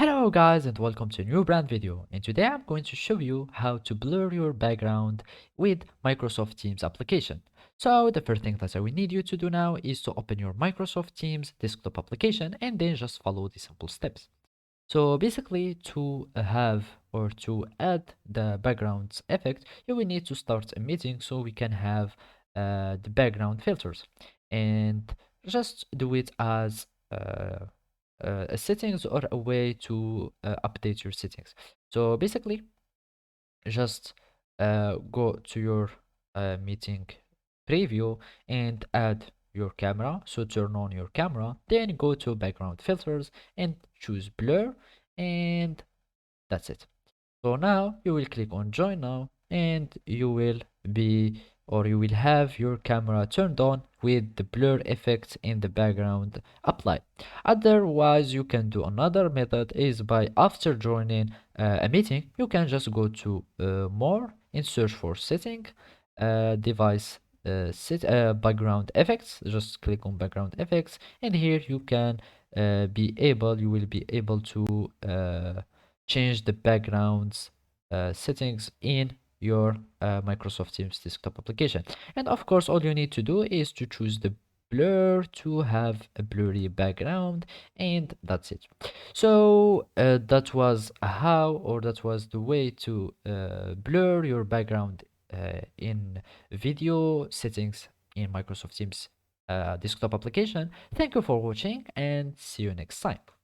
Hello guys and welcome to a new brand video, and today I'm going to show you how to blur your background with Microsoft Teams application. So the first thing that I will need you to do now is to open your Microsoft Teams desktop application and then just follow the simple steps. So basically to have or to add the backgrounds effect, you will need to start a meeting so we can have the background filters, and just do it as a settings or a way to update your settings. So basically just go to your meeting preview and add your camera. So turn on your camera, then go to background filters and choose blur, and that's it. So now you will click on join now, and you will be or you will have your camera turned on with the blur effects in the background applied. Otherwise, you can do another method is by after joining a meeting, you can just go to more and search for setting, device background effects. Just click on background effects, and here you can you will be able to change the backgrounds settings in your Microsoft Teams desktop application. And of course, all you need to do is to choose the blur to have a blurry background, and that's it. So that was how, or that was the way to blur your background in video settings in Microsoft Teams desktop application. Thank you for watching and see you next time.